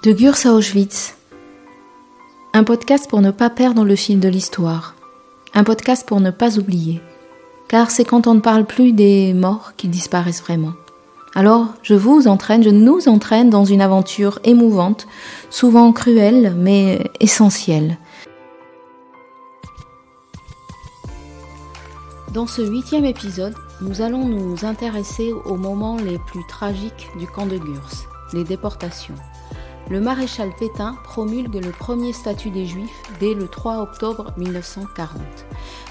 De Gurs à Auschwitz. Un podcast pour ne pas perdre le fil de l'histoire. Un podcast pour ne pas oublier. Car c'est quand on ne parle plus des morts qu'ils disparaissent vraiment. Alors, je nous entraîne dans une aventure émouvante, souvent cruelle, mais essentielle. Dans ce 8e épisode, nous allons nous intéresser aux moments les plus tragiques du camp de Gurs, les déportations. Le maréchal Pétain promulgue le premier statut des Juifs dès le 3 octobre 1940.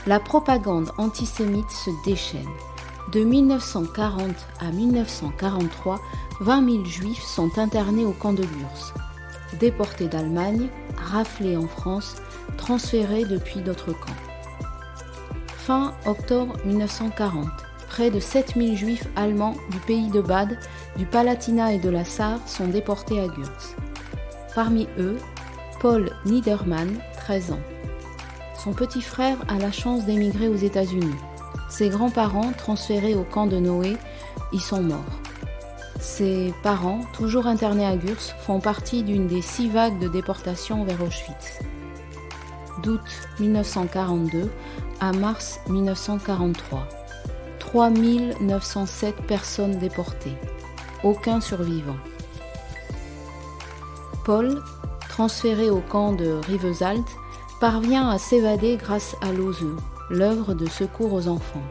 La propagande antisémite se déchaîne. De 1940 à 1943, 20 000 Juifs sont internés au camp de Gurs. Déportés d'Allemagne, raflés en France, transférés depuis d'autres camps. Fin octobre 1940, près de 7 000 Juifs allemands du pays de Bade, du Palatinat et de la Sarre sont déportés à Gurs. Parmi eux, Paul Niedermann, 13 ans. Son petit frère a la chance d'émigrer aux États-Unis. Ses grands-parents, transférés au camp de Noé, y sont morts. Ses parents, toujours internés à Gurs, font partie d'une des 6 vagues de déportation vers Auschwitz. D'août 1942 à mars 1943. 3 907 personnes déportées. Aucun survivant. Paul, transféré au camp de Rivesaltes, parvient à s'évader grâce à l'OSE, l'œuvre de secours aux enfants.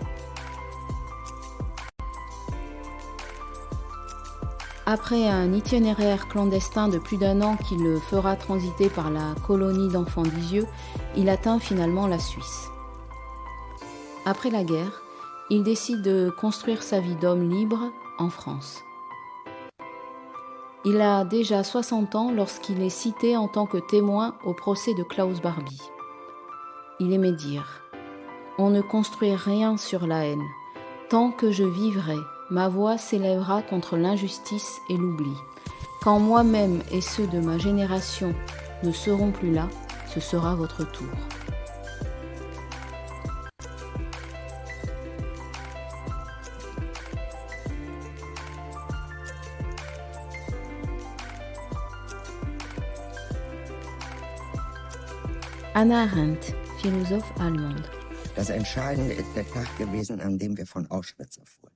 Après un itinéraire clandestin de plus d'1 an qui le fera transiter par la colonie d'enfants d'Isieux, il atteint finalement la Suisse. Après la guerre, il décide de construire sa vie d'homme libre en France. Il a déjà 60 ans lorsqu'il est cité en tant que témoin au procès de Klaus Barbie. Il aimait dire « On ne construit rien sur la haine. Tant que je vivrai, ma voix s'élèvera contre l'injustice et l'oubli. Quand moi-même et ceux de ma génération ne seront plus là, ce sera votre tour. » Hannah Arendt, philosophe allemande. Das Entscheidende ist der Tag gewesen, an dem wir von Auschwitz erfuhren.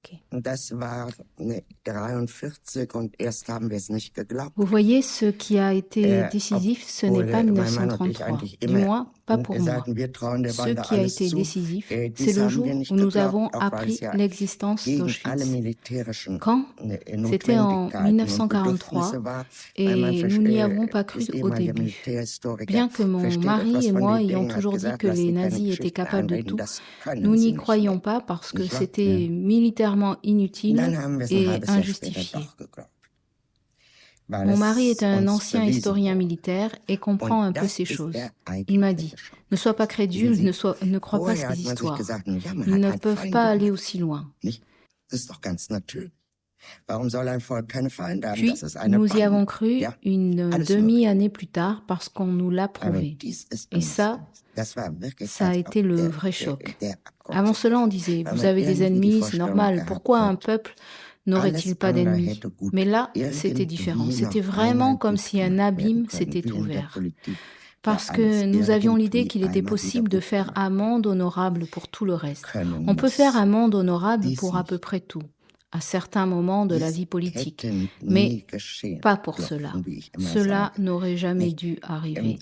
Okay. Das war 1943 und erst haben wir es nicht geglaubt. Vous voyez, ce qui a été décisif, ce n'est pas 1933, du moins pas pour moi. Ce qui a été décisif, c'est le jour où nous avons appris l'existence d'Auschwitz. Quand ? C'était en 1943 et nous n'y avons pas cru au début. Bien que mon mari et moi ayons toujours dit que les nazis étaient capables de tout, nous n'y croyions pas parce que c'était militairement inutile et injustifié. Mon mari est un ancien historien militaire et comprend un peu ces choses. Il m'a dit « Ne sois pas crédule, ne crois pas ces histoires. Ils ne peuvent pas aller aussi loin. » Puis, nous y avons cru une demi-année plus tard parce qu'on nous l'a prouvé. Et ça a été le vrai choc. Avant cela, on disait « Vous avez des ennemis, c'est normal. Pourquoi un peuple n'aurait-il pas d'ennemis ?» Mais là, c'était différent. C'était vraiment comme si un abîme s'était ouvert. Parce que nous avions l'idée qu'il était possible de faire un monde honorable pour tout le reste. On peut faire un monde honorable pour à peu près tout, à certains moments de la vie politique, mais pas pour cela. Cela n'aurait jamais dû arriver.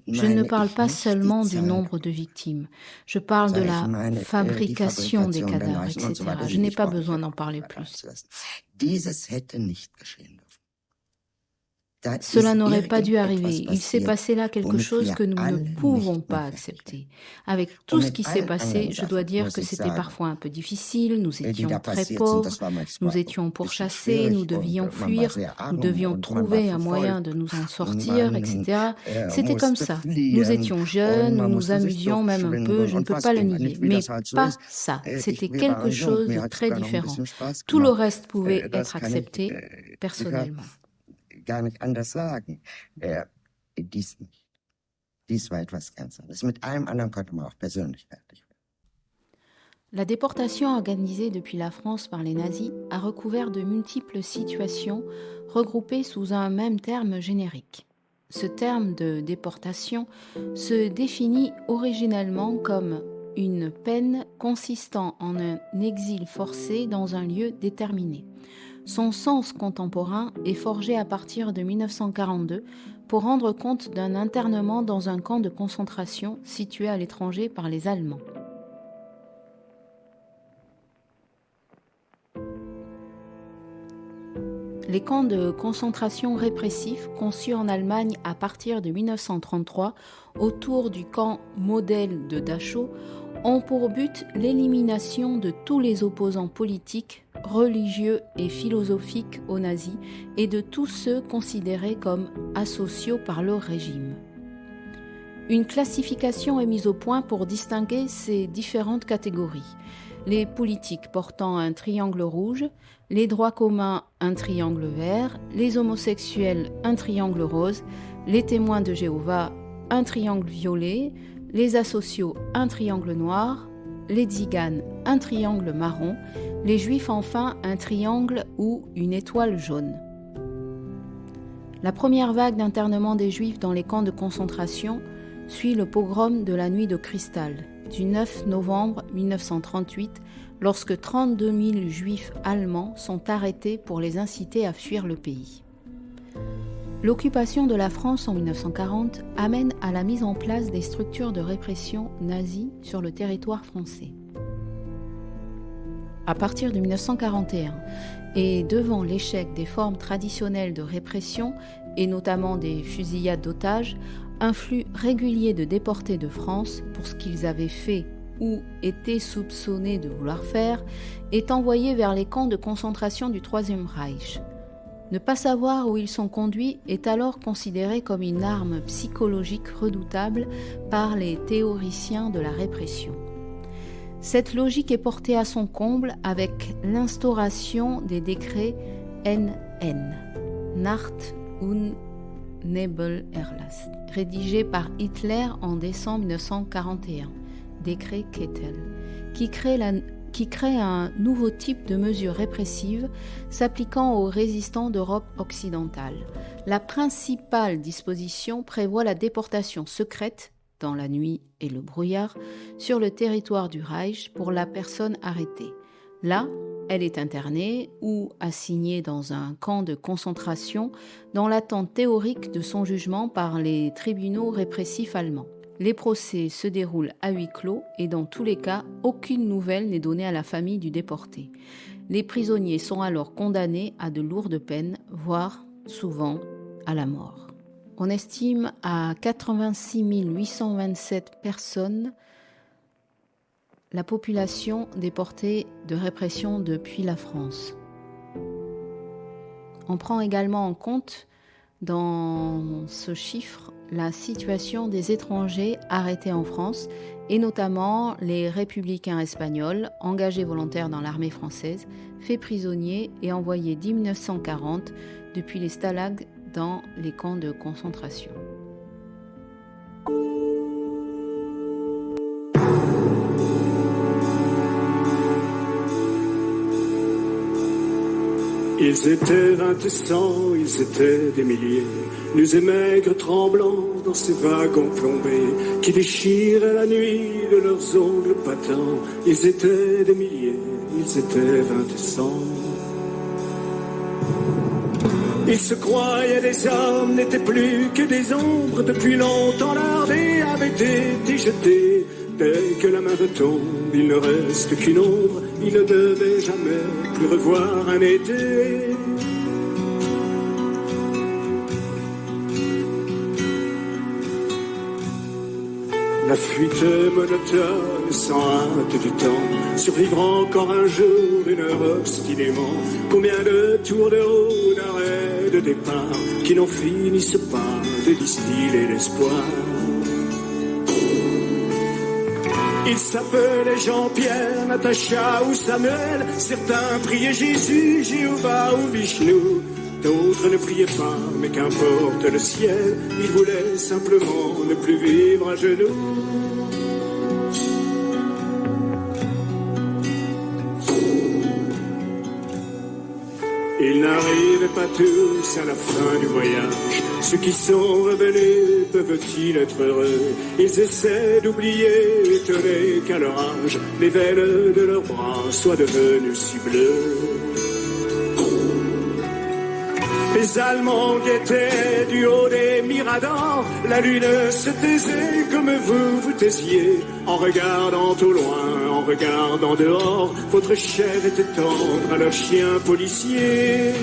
Je ne parle pas seulement du nombre de victimes, je parle de la fabrication des cadavres, etc. Je n'ai pas besoin d'en parler plus. Cela n'aurait pas dû arriver. Il s'est passé là quelque chose que nous ne pouvons pas accepter. Avec tout ce qui s'est passé, je dois dire que c'était parfois un peu difficile, nous étions très pauvres, nous étions pourchassés, nous devions fuir, nous devions trouver un moyen de nous en sortir, etc. C'était comme ça. Nous étions jeunes, nous nous amusions même un peu, je ne peux pas le nier. Mais pas ça. C'était quelque chose de très différent. Tout le reste pouvait être accepté personnellement. Gar nicht anders sagen. Dies nicht. Dies war etwas ganz anderes. Mit allem anderen konnte man auch persönlich fertig werden. La déportation organisée depuis la France par les nazis a recouvert de multiples situations regroupées sous un même terme générique. Ce terme de déportation se définit originellement comme une peine consistant en un exil forcé dans un lieu déterminé. Son sens contemporain est forgé à partir de 1942 pour rendre compte d'un internement dans un camp de concentration situé à l'étranger par les Allemands. Les camps de concentration répressifs conçus en Allemagne à partir de 1933 autour du camp modèle de Dachau ont pour but l'élimination de tous les opposants politiques, religieux et philosophiques aux nazis et de tous ceux considérés comme asociaux par le régime. Une classification est mise au point pour distinguer ces différentes catégories. Les politiques portant un triangle rouge, les droits communs un triangle vert, les homosexuels un triangle rose, les témoins de Jéhovah un triangle violet, les asociaux un triangle noir, les tziganes un triangle marron, les juifs enfin un triangle ou une étoile jaune. La première vague d'internement des juifs dans les camps de concentration suit le pogrom de la nuit de cristal du 9 novembre 1938, lorsque 32 000 juifs allemands sont arrêtés pour les inciter à fuir le pays. L'occupation de la France en 1940 amène à la mise en place des structures de répression nazies sur le territoire français. À partir de 1941, et devant l'échec des formes traditionnelles de répression, et notamment des fusillades d'otages, un flux régulier de déportés de France pour ce qu'ils avaient fait ou étaient soupçonnés de vouloir faire est envoyé vers les camps de concentration du Troisième Reich. Ne pas savoir où ils sont conduits est alors considéré comme une arme psychologique redoutable par les théoriciens de la répression. Cette logique est portée à son comble avec l'instauration des décrets NN, Nacht- und Nebelerlass, rédigé par Hitler en décembre 1941, décret Kettel, qui crée un nouveau type de mesures répressives s'appliquant aux résistants d'Europe occidentale. La principale disposition prévoit la déportation secrète, dans la nuit et le brouillard, sur le territoire du Reich pour la personne arrêtée. Là, elle est internée ou assignée dans un camp de concentration dans l'attente théorique de son jugement par les tribunaux répressifs allemands. Les procès se déroulent à huis clos et dans tous les cas, aucune nouvelle n'est donnée à la famille du déporté. Les prisonniers sont alors condamnés à de lourdes peines, voire souvent à la mort. On estime à 86 827 personnes la population déportée de répression depuis la France. On prend également en compte dans ce chiffre la situation des étrangers arrêtés en France et notamment les républicains espagnols engagés volontaires dans l'armée française, faits prisonniers et envoyés dès 1940 depuis les stalags dans les camps de concentration. Ils étaient 20 ils étaient des milliers, nus et maigres tremblants dans ces wagons plombés qui déchiraient la nuit de leurs ongles patents. Ils étaient des milliers, ils étaient 20 Ils se croyaient des hommes, n'étaient plus que des ombres. Depuis longtemps l'ardée avait été jetée. Dès que la main retombe, il ne reste qu'une ombre. Il ne devait jamais plus revoir un été. La fuite monotone sans hâte du temps, survivre encore un jour, une heure obstinément. Combien de tours de haut, d'arrêt, de départ, qui n'en finissent pas de distiller l'espoir. Ils s'appelaient Jean-Pierre, Natacha ou Samuel. Certains priaient Jésus, Jéhovah ou Vishnu. D'autres ne priaient pas, mais qu'importe le ciel. Ils voulaient simplement ne plus vivre à genoux. Ils n'arrivaient pas tous à la fin du voyage. Ceux qui sont revenus peuvent-ils être heureux? Ils essaient d'oublier, étonnés qu'à leur âge, les veines de leurs bras soient devenues si bleues. Les Allemands guettaient du haut des miradors. La lune se taisait comme vous vous taisiez. En regardant au loin, en regardant dehors, votre chair était tendre à leur chien policier.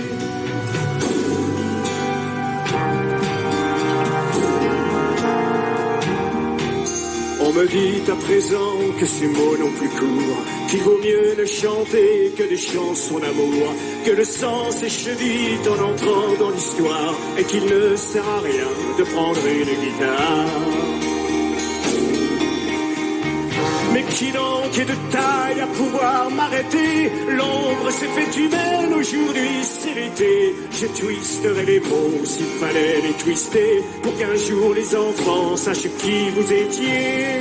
On me dit à présent que ces mots n'ont plus cours, qu'il vaut mieux ne chanter que des chansons d'amour, que le sang s'écheville en entrant dans l'histoire, et qu'il ne sert à rien de prendre une guitare. Mais qui donc est de taille à pouvoir m'arrêter? L'ombre s'est fait humaine, aujourd'hui c'est l'été. Je twisterai les mots s'il fallait les twister, pour qu'un jour les enfants sachent qui vous étiez.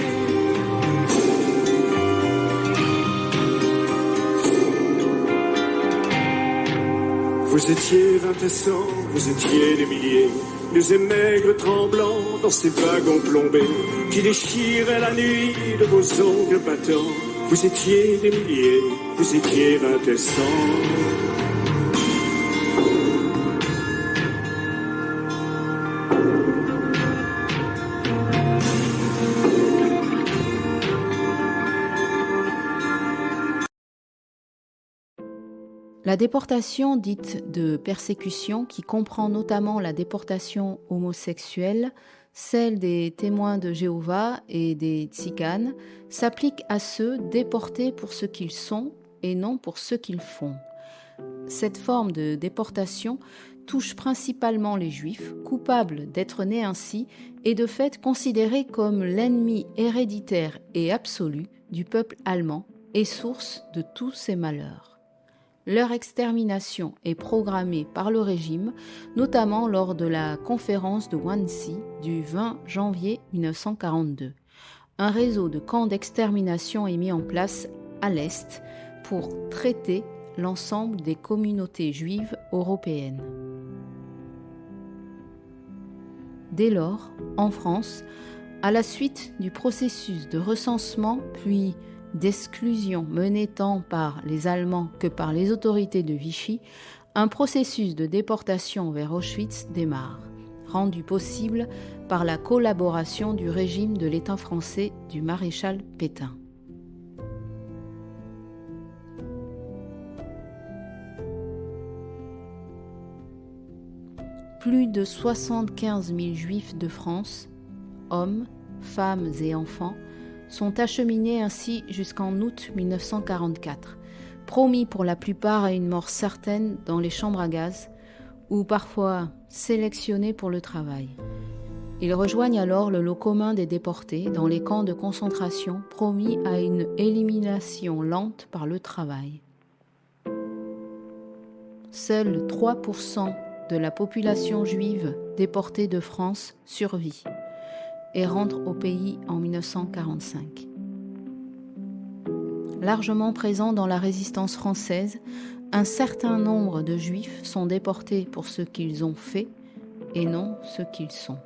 Vous étiez 20 à 100, vous étiez des milliers, nous et maigres tremblants dans ces wagons plombés qui déchiraient la nuit de vos ongles battants. Vous étiez des milliers, vous étiez 20 à 100. La déportation dite de persécution, qui comprend notamment la déportation homosexuelle, celle des témoins de Jéhovah et des tziganes, s'applique à ceux déportés pour ce qu'ils sont et non pour ce qu'ils font. Cette forme de déportation touche principalement les Juifs, coupables d'être nés ainsi et de fait considérés comme l'ennemi héréditaire et absolu du peuple allemand et source de tous ses malheurs. Leur extermination est programmée par le régime, notamment lors de la conférence de Wannsee du 20 janvier 1942. Un réseau de camps d'extermination est mis en place à l'Est pour traiter l'ensemble des communautés juives européennes. Dès lors, en France, à la suite du processus de recensement puis d'exclusion mené tant par les Allemands que par les autorités de Vichy, un processus de déportation vers Auschwitz démarre, rendu possible par la collaboration du régime de l'État français du maréchal Pétain. Plus de 75 000 Juifs de France, hommes, femmes et enfants, sont acheminés ainsi jusqu'en août 1944, promis pour la plupart à une mort certaine dans les chambres à gaz ou parfois sélectionnés pour le travail. Ils rejoignent alors le lot commun des déportés dans les camps de concentration promis à une élimination lente par le travail. Seuls 3% de la population juive déportée de France survit et rentre au pays en 1945. Largement présent dans la résistance française, un certain nombre de Juifs sont déportés pour ce qu'ils ont fait et non ce qu'ils sont.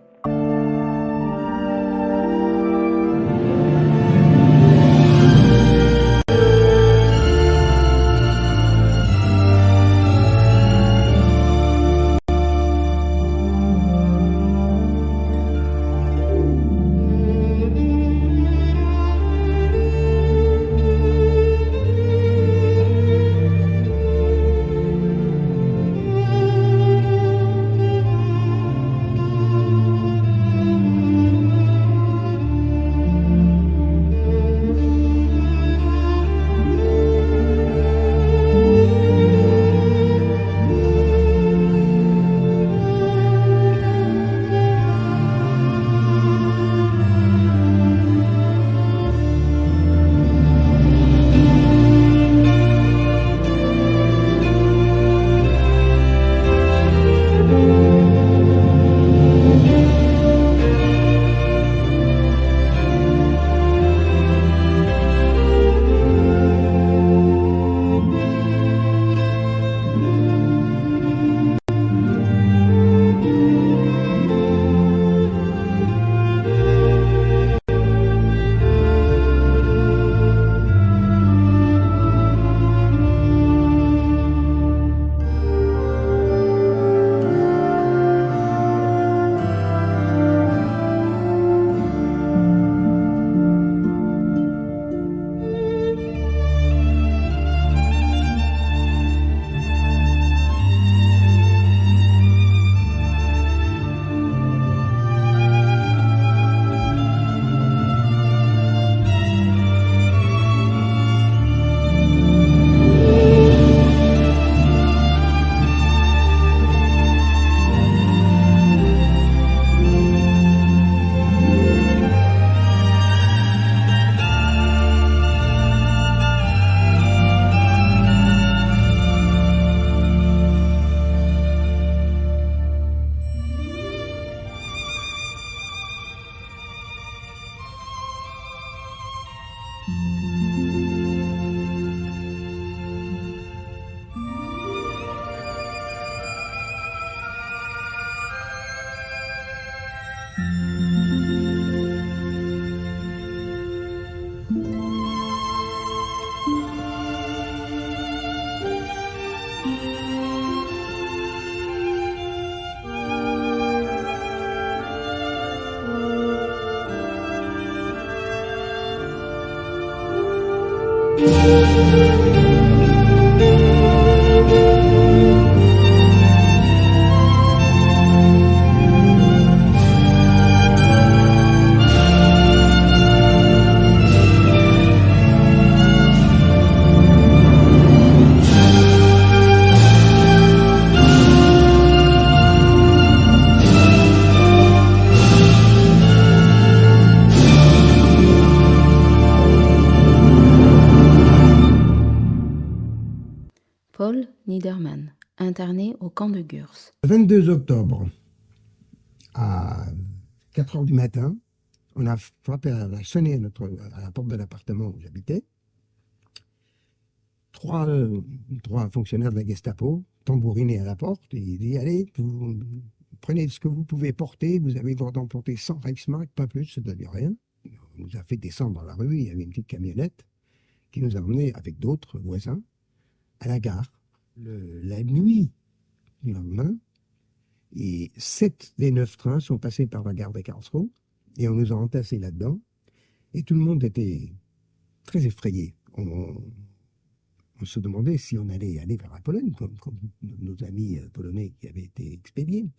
Paul Niedermann, interné au camp de Gurs. Le 22 octobre, à 4 heures du matin, on a sonné à la porte de l'appartement où j'habitais. Trois fonctionnaires de la Gestapo tambourinaient à la porte et ils disaient « Allez, vous prenez ce que vous pouvez porter, vous avez le droit d'emporter 100 Reichsmark, pas plus, c'est-à-dire rien. » On nous a fait descendre dans la rue, il y avait une petite camionnette qui nous a emmenés avec d'autres voisins à la gare. La nuit du lendemain, et 7 des 9 trains sont passés par la gare de Karlsruhe et on nous a entassés là-dedans et tout le monde était très effrayé. On se demandait si on allait aller vers la Pologne, comme nos amis polonais qui avaient été expédiés.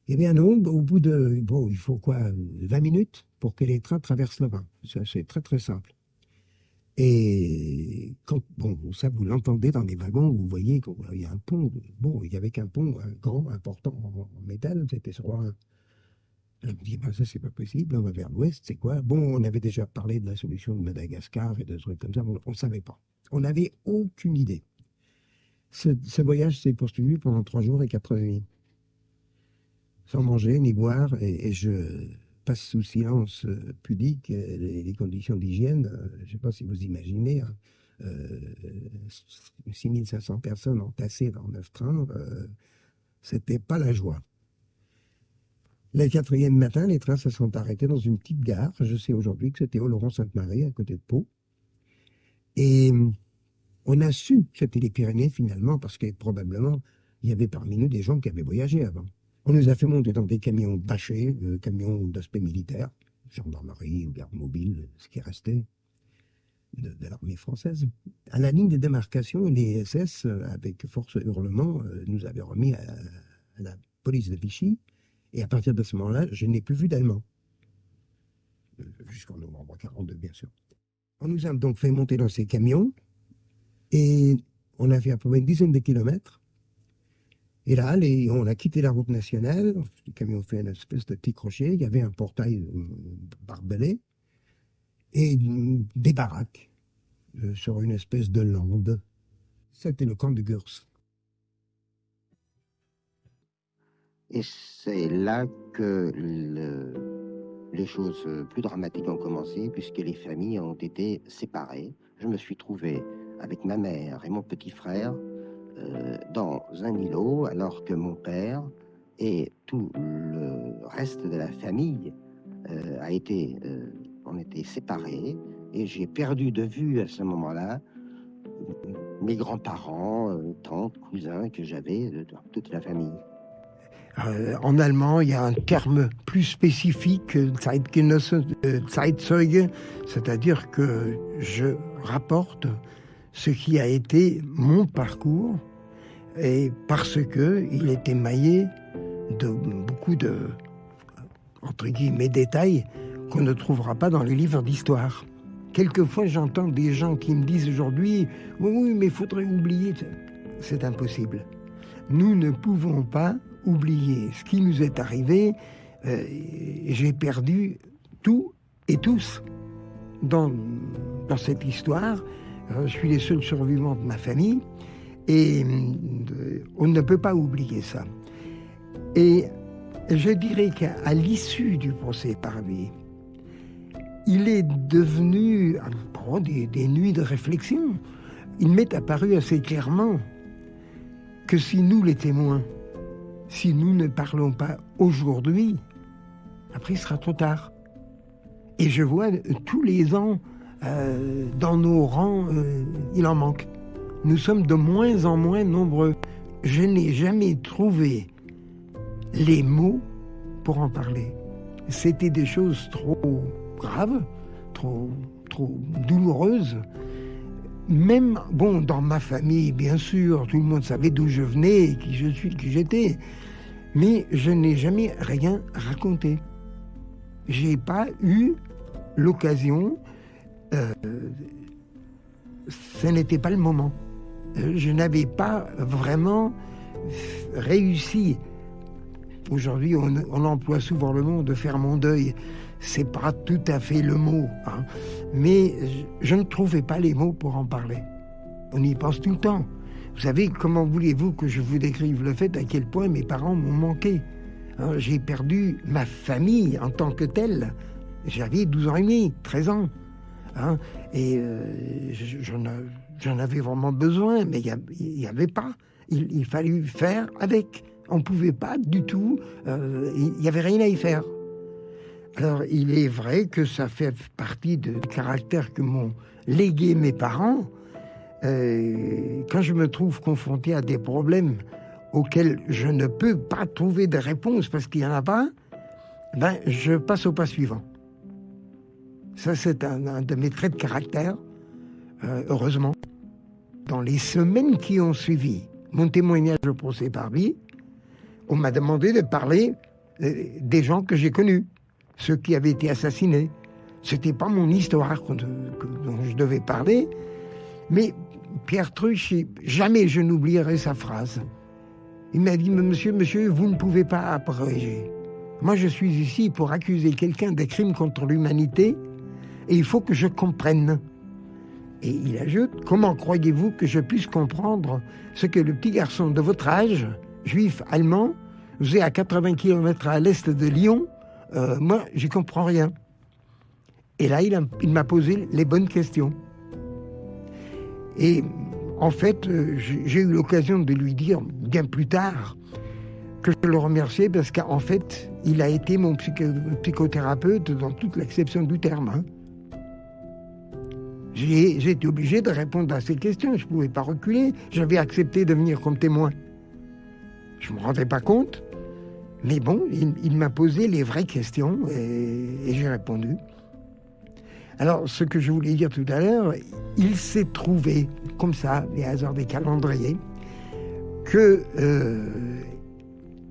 Eh bien non, au bout de... Bon, il faut quoi, 20 minutes pour que les trains traversent le Rhin. C'est très très simple. Et quand, bon, ça vous l'entendez dans les wagons, vous voyez qu'il y a un pont. Bon, il y avait qu'un pont, un grand, important en métal, c'était sur un... On me dit, ça c'est pas possible, on va vers l'ouest, c'est quoi? Bon, on avait déjà parlé de la solution de Madagascar et de trucs comme ça, on ne savait pas. On n'avait aucune idée. Ce voyage s'est poursuivi pendant 3 jours et 4 nuits. Sans manger ni boire, et je passe sous silence pudique les conditions d'hygiène. Je ne sais pas si vous imaginez, 6500 personnes entassées dans 9 trains, c'était pas la joie. Le 4e matin, les trains se sont arrêtés dans une petite gare. Je sais aujourd'hui que c'était Oloron-Sainte-Marie, à côté de Pau. Et on a su que c'était les Pyrénées finalement, parce que probablement, il y avait parmi nous des gens qui avaient voyagé avant. On nous a fait monter dans des camions bâchés, camions d'aspect militaire, gendarmerie ou garde mobile, ce qui restait de l'armée française. À la ligne de démarcation, les SS, avec force hurlement, nous avaient remis à la police de Vichy. Et à partir de ce moment-là, je n'ai plus vu d'Allemands. Jusqu'en novembre 1942, bien sûr. On nous a donc fait monter dans ces camions, et on a fait à peu près une dizaine de kilomètres. Et là, on a quitté la route nationale, le camion fait une espèce de petit crochet, il y avait un portail barbelé, et des baraques sur une espèce de lande. C'était le camp de Gurs. Et c'est là que les choses plus dramatiques ont commencé, puisque les familles ont été séparées. Je me suis trouvé avec ma mère et mon petit frère dans un îlot, alors que mon père et tout le reste de la famille on était séparés. Et j'ai perdu de vue à ce moment-là mes grands-parents, tantes, cousins que j'avais, toute la famille. En allemand, il y a un terme plus spécifique, Zeitgenosse, Zeitzeuge, c'est-à-dire que je rapporte ce qui a été mon parcours, et parce qu'il est émaillé de beaucoup de, entre guillemets, détails qu'on ne trouvera pas dans les livres d'histoire. Quelquefois, j'entends des gens qui me disent aujourd'hui « Oui, mais il faudrait oublier ». C'est impossible. Nous ne pouvons pas oublier ce qui nous est arrivé. J'ai perdu tout et tous dans cette histoire. Je suis les seuls survivants de ma famille et on ne peut pas oublier ça. Et je dirais qu'à l'issue du procès Parvé, il est devenu des nuits de réflexion. Il m'est apparu assez clairement que si nous, les témoins, si nous ne parlons pas aujourd'hui, après il sera trop tard. Et je vois tous les ans, dans nos rangs, il en manque. Nous sommes de moins en moins nombreux. Je n'ai jamais trouvé les mots pour en parler. C'était des choses trop graves, trop douloureuses. même, bon, dans ma famille, bien sûr, tout le monde savait d'où je venais, qui je suis, qui j'étais. Mais je n'ai jamais rien raconté. J'ai pas eu l'occasion. Ce n'était pas le moment. Je n'avais pas vraiment réussi. Aujourd'hui, on emploie souvent le mot de faire mon deuil. C'est pas tout à fait le mot, hein. Mais je ne trouvais pas les mots pour en parler. On y pense tout le temps. Vous savez, comment voulez-vous que je vous décrive le fait à quel point mes parents m'ont manqué, hein. J'ai perdu ma famille en tant que telle. J'avais 12 ans et demi, 13 ans. Hein, et j'en avais vraiment besoin, mais il n'y avait pas. Il fallait faire avec. On ne pouvait pas du tout. Il n'y avait rien à y faire. Alors, il est vrai que ça fait partie du caractère que m'ont légué mes parents. Quand je me trouve confronté à des problèmes auxquels je ne peux pas trouver de réponse parce qu'il n'y en a pas, ben, je passe au pas suivant. Ça, c'est un de mes traits de caractère, heureusement. Dans les semaines qui ont suivi mon témoignage au procès Barbie, on m'a demandé de parler des gens que j'ai connus, ceux qui avaient été assassinés. C'était pas mon histoire dont je devais parler, mais Pierre Truche, jamais je n'oublierai sa phrase. Il m'a dit, monsieur, vous ne pouvez pas abréger. Moi, je suis ici pour accuser quelqu'un des crimes contre l'humanité et il faut que je comprenne. Et il ajoute, comment croyez-vous que je puisse comprendre ce que le petit garçon de votre âge, juif allemand, faisait à 80 km à l'est de Lyon? Moi, j'y comprends rien. Et là, il m'a posé les bonnes questions. Et en fait, j'ai eu l'occasion de lui dire bien plus tard que je le remerciais parce qu'en fait, il a été mon psychothérapeute dans toute l'acception du terme. Hein. J'ai été obligé de répondre à ces questions. Je ne pouvais pas reculer. J'avais accepté de venir comme témoin. Je ne me rendais pas compte. Mais bon, il m'a posé les vraies questions et j'ai répondu. Alors, ce que je voulais dire tout à l'heure, il s'est trouvé, comme ça, les hasards des calendriers, que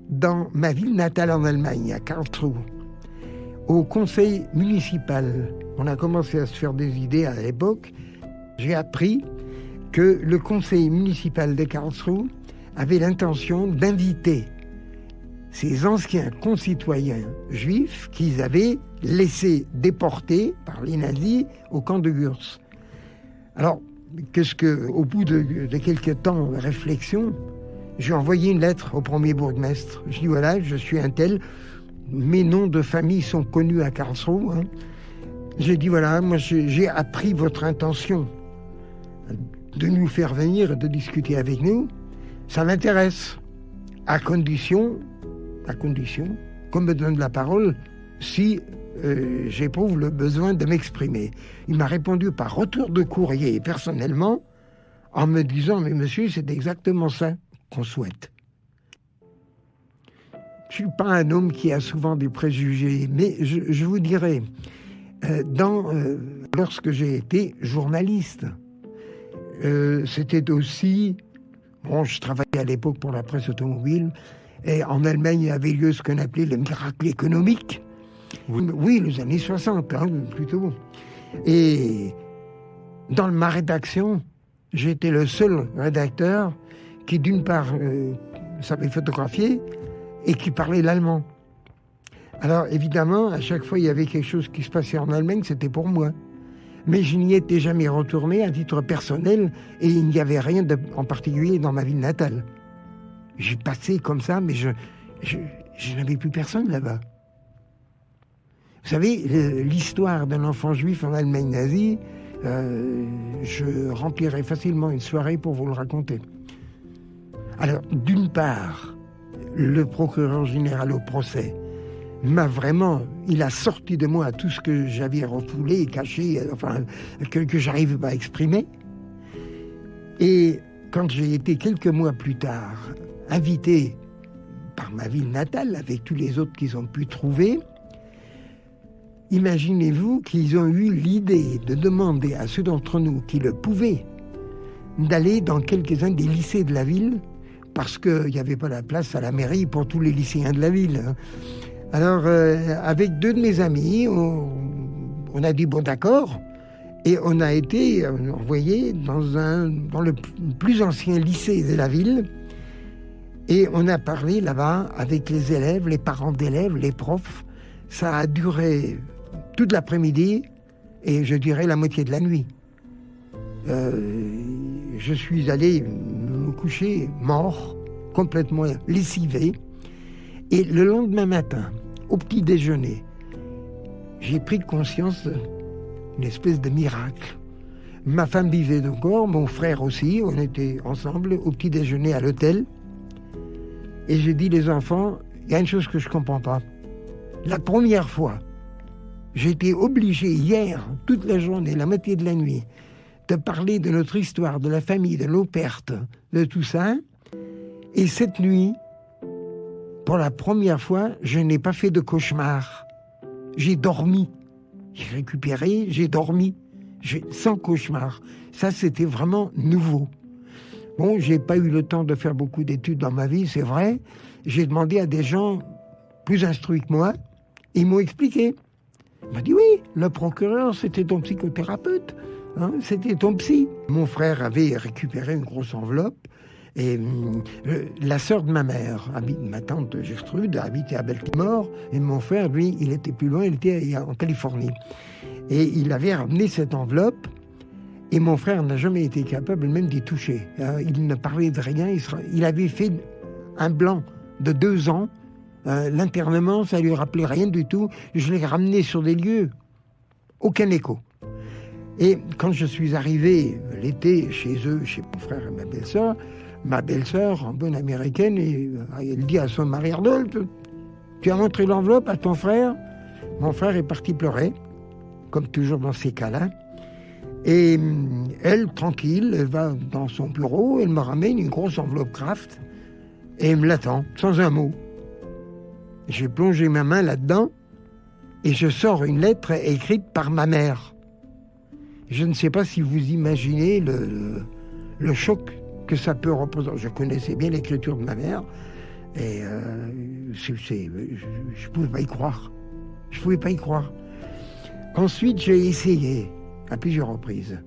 dans ma ville natale en Allemagne, à Karlsruhe, au conseil municipal, on a commencé à se faire des idées à l'époque, j'ai appris que le conseil municipal de Karlsruhe avait l'intention d'inviter ces anciens concitoyens juifs qu'ils avaient laissés déporter par les nazis au camp de Gurs. Alors, au bout de quelques temps de réflexion, j'ai envoyé une lettre au premier bourgmestre. Je dis voilà, je suis un tel, mes noms de famille sont connus à Karlsruhe. Hein. J'ai dit voilà, moi j'ai appris votre intention de nous faire venir et de discuter avec nous. Ça m'intéresse, à condition qu'on me donne la parole si j'éprouve le besoin de m'exprimer. Il m'a répondu par retour de courrier personnellement en me disant mais monsieur, c'est exactement ça qu'on souhaite. Je suis pas un homme qui a souvent des préjugés, mais je vous dirais, lorsque j'ai été journaliste, c'était aussi, bon, je travaillais à l'époque pour la presse automobile, et en Allemagne, il y avait lieu ce qu'on appelait le miracle économique. Oui, les années 60, hein, plutôt. Et dans ma rédaction, j'étais le seul rédacteur qui, d'une part, savait photographier et qui parlait l'allemand. Alors, évidemment, à chaque fois, il y avait quelque chose qui se passait en Allemagne, c'était pour moi. Mais je n'y étais jamais retourné à titre personnel et il n'y avait rien en particulier dans ma ville natale. J'ai passé comme ça, mais je n'avais plus personne là-bas. Vous savez, l'histoire d'un enfant juif en Allemagne nazie, je remplirais facilement une soirée pour vous le raconter. Alors, d'une part, le procureur général au procès il a sorti de moi tout ce que j'avais refoulé et caché, enfin, que j'arrive pas à exprimer. Et quand j'ai été quelques mois plus tard invité par ma ville natale, avec tous les autres qu'ils ont pu trouver, imaginez-vous qu'ils ont eu l'idée de demander à ceux d'entre nous qui le pouvaient d'aller dans quelques-uns des lycées de la ville, parce qu'il n'y avait pas la place à la mairie pour tous les lycéens de la ville. Alors, avec 2 de mes amis, on a dit bon d'accord, et on a été envoyé dans le plus ancien lycée de la ville, et on a parlé là-bas avec les élèves, les parents d'élèves, les profs. Ça a duré toute l'après-midi, et je dirais la moitié de la nuit. Je suis allé me coucher mort, complètement lessivé, et le lendemain matin, au petit déjeuner, j'ai pris conscience d'une espèce de miracle. Ma femme vivait encore, mon frère aussi, on était ensemble au petit déjeuner à l'hôtel, et j'ai dit les enfants, il y a une chose que je ne comprends pas. La première fois, j'ai été obligé hier, toute la journée, la moitié de la nuit, de parler de notre histoire, de la famille, de nos pertes, de tout ça. Et cette nuit, pour la première fois, je n'ai pas fait de cauchemar. J'ai dormi. J'ai récupéré, j'ai dormi. Sans cauchemar. Ça, c'était vraiment nouveau. Bon, j'ai pas eu le temps de faire beaucoup d'études dans ma vie, c'est vrai. J'ai demandé à des gens plus instruits que moi. Ils m'ont expliqué. Il m'a dit oui, le procureur, c'était ton psychothérapeute. Hein, c'était ton psy. Mon frère avait récupéré une grosse enveloppe et la sœur de ma mère, ma tante Gertrude, habitait à Baltimore et mon frère, lui, il était plus loin, il était en Californie. Et il avait ramené cette enveloppe et mon frère n'a jamais été capable même d'y toucher. Il ne parlait de rien, il avait fait un blanc de 2 ans. L'internement, ça lui rappelait rien du tout. Je l'ai ramené sur des lieux, aucun écho. Et quand je suis arrivé l'été chez eux, chez mon frère et ma belle-sœur, en bonne américaine, elle dit à son mari, Rodolphe, tu as montré l'enveloppe à ton frère? Mon frère est parti pleurer, comme toujours dans ces cas-là. Et elle, tranquille, elle va dans son bureau, elle me ramène une grosse enveloppe Kraft et elle me l'attend, sans un mot. J'ai plongé ma main là-dedans et je sors une lettre écrite par ma mère. Je ne sais pas si vous imaginez le choc que ça peut représenter. Je connaissais bien l'écriture de ma mère et je ne pouvais pas y croire. Je ne pouvais pas y croire. Ensuite, j'ai essayé à plusieurs reprises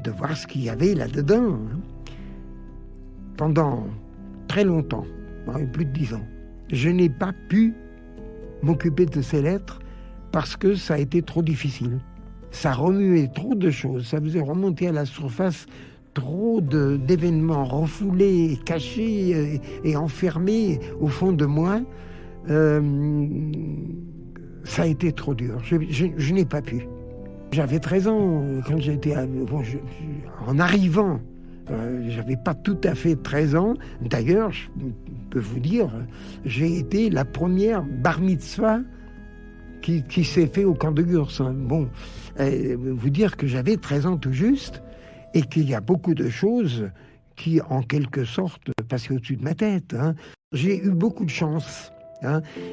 de voir ce qu'il y avait là-dedans. Pendant très longtemps, plus de 10 ans, je n'ai pas pu m'occuper de ces lettres parce que ça a été trop difficile. Ça remuait trop de choses, ça faisait remonter à la surface trop d'événements refoulés, cachés et enfermés au fond de moi. Ça a été trop dur, je n'ai pas pu. J'avais 13 ans quand j'étais... en arrivant, j'avais pas tout à fait 13 ans. D'ailleurs, je peux vous dire, j'ai été la première bar mitzvah qui s'est fait au camp de Gurs. Bon, vous dire que j'avais 13 ans tout juste et qu'il y a beaucoup de choses qui, en quelque sorte, passaient au-dessus de ma tête. J'ai eu beaucoup de chance.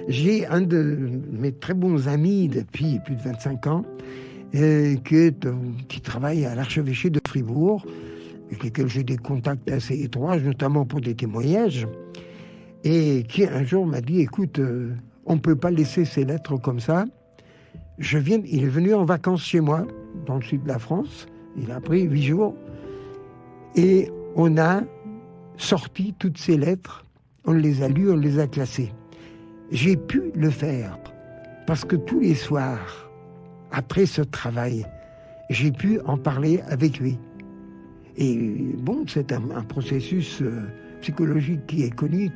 J'ai un de mes très bons amis depuis plus de 25 ans qui travaille à l'archevêché de Fribourg, avec lequel j'ai des contacts assez étroits, notamment pour des témoignages, et qui un jour m'a dit, écoute, on ne peut pas laisser ces lettres comme ça. Il est venu en vacances chez moi, dans le sud de la France. Il a pris 8 jours. Et on a sorti toutes ces lettres. On les a lues, on les a classées. J'ai pu le faire parce que tous les soirs, après ce travail, j'ai pu en parler avec lui. Et bon, c'est un processus psychologique qui est connu,